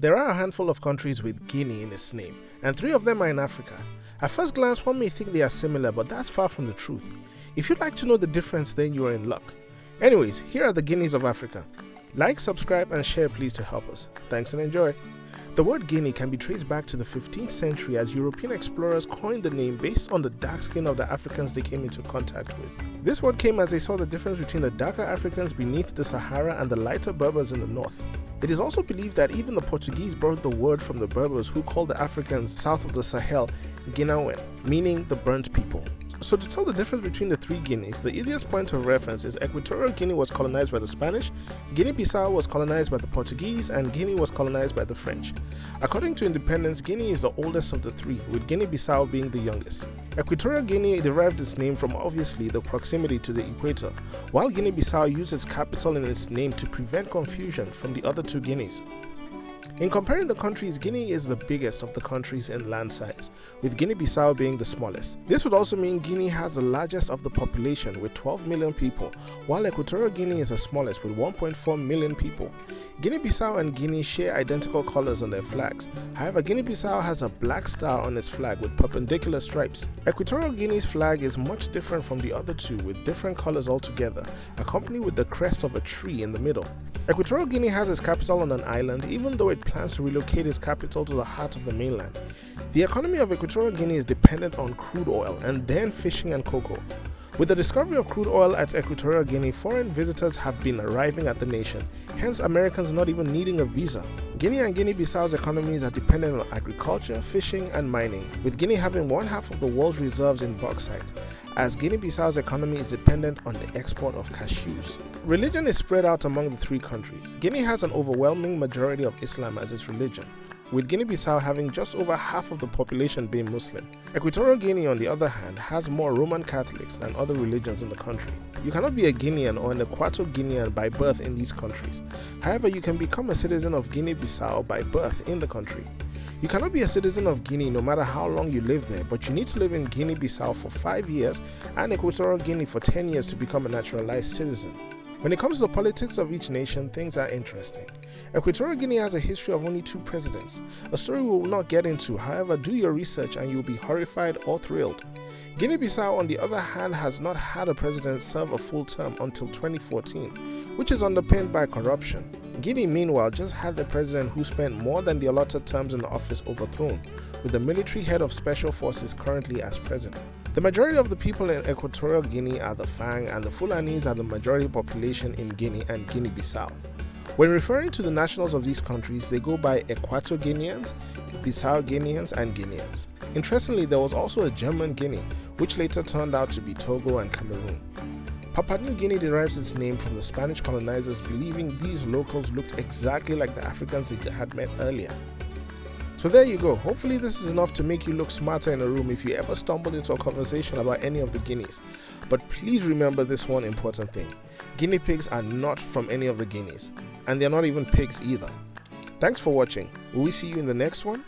There are a handful of countries with Guinea in its name, and 3 of them are in Africa. At first glance, one may think they are similar, but that's far from the truth. If you'd like to know the difference, then you are in luck. Anyways, here are the Guineas of Africa. Like, subscribe, and share please to help us. Thanks and enjoy. The word Guinea can be traced back to the 15th century as European explorers coined the name based on the dark skin of the Africans they came into contact with. This word came as they saw the difference between the darker Africans beneath the Sahara and the lighter Berbers in the north. It is also believed that even the Portuguese borrowed the word from the Berbers, who called the Africans south of the Sahel Guinean, meaning the burnt people. So to tell the difference between the 3 Guineas, the easiest point of reference is Equatorial Guinea was colonized by the Spanish, Guinea Bissau was colonized by the Portuguese, and Guinea was colonized by the French. According to independence, Guinea is the oldest of the 3, with Guinea Bissau being the youngest. Equatorial Guinea derived its name from obviously the proximity to the equator, while Guinea Bissau used its capital in its name to prevent confusion from the other 2 Guineas. In comparing the countries, Guinea is the biggest of the countries in land size, with Guinea-Bissau being the smallest. This would also mean Guinea has the largest of the population with 12 million people, while Equatorial Guinea is the smallest with 1.4 million people. Guinea-Bissau and Guinea share identical colors on their flags. However, Guinea-Bissau has a black star on its flag with perpendicular stripes. Equatorial Guinea's flag is much different from the other 2 with different colors altogether, accompanied with the crest of a tree in the middle. Equatorial Guinea has its capital on an island, even though it plans to relocate its capital to the heart of the mainland. The economy of Equatorial Guinea is dependent on crude oil and then fishing and cocoa. With the discovery of crude oil at Equatorial Guinea, foreign visitors have been arriving at the nation, hence Americans not even needing a visa. Guinea and Guinea-Bissau's economies are dependent on agriculture, fishing, and mining, with Guinea having 1/2 of the world's reserves in bauxite, as Guinea-Bissau's economy is dependent on the export of cashews. Religion is spread out among the 3 countries. Guinea has an overwhelming majority of Islam as its religion, with Guinea-Bissau having just over half of the population being Muslim. Equatorial Guinea, on the other hand, has more Roman Catholics than other religions in the country. You cannot be a Guinean or an Equatorial Guinean by birth in these countries. However, you can become a citizen of Guinea-Bissau by birth in the country. You cannot be a citizen of Guinea no matter how long you live there, but you need to live in Guinea-Bissau for 5 years and Equatorial Guinea for 10 years to become a naturalized citizen. When it comes to the politics of each nation, things are interesting. Equatorial Guinea has a history of only 2 presidents, a story we will not get into. However, do your research and you'll be horrified or thrilled. Guinea-Bissau, on the other hand, has not had a president serve a full term until 2014, which is underpinned by corruption. Guinea, meanwhile, just had the president who spent more than the allotted terms in office overthrown, with the military head of special forces currently as president. The majority of the people in Equatorial Guinea are the Fang, and the Fulanis are the majority population in Guinea and Guinea-Bissau. When referring to the nationals of these countries, they go by Equatorial Guineans, Bissau Guineans, and Guineans. Interestingly, there was also a German Guinea, which later turned out to be Togo and Cameroon. Papua New Guinea derives its name from the Spanish colonizers believing these locals looked exactly like the Africans they had met earlier. So there you go. Hopefully this is enough to make you look smarter in a room if you ever stumble into a conversation about any of the Guineas. But please remember this one important thing. Guinea pigs are not from any of the Guineas, and they're not even pigs either. Thanks for watching. Will we see you in the next one?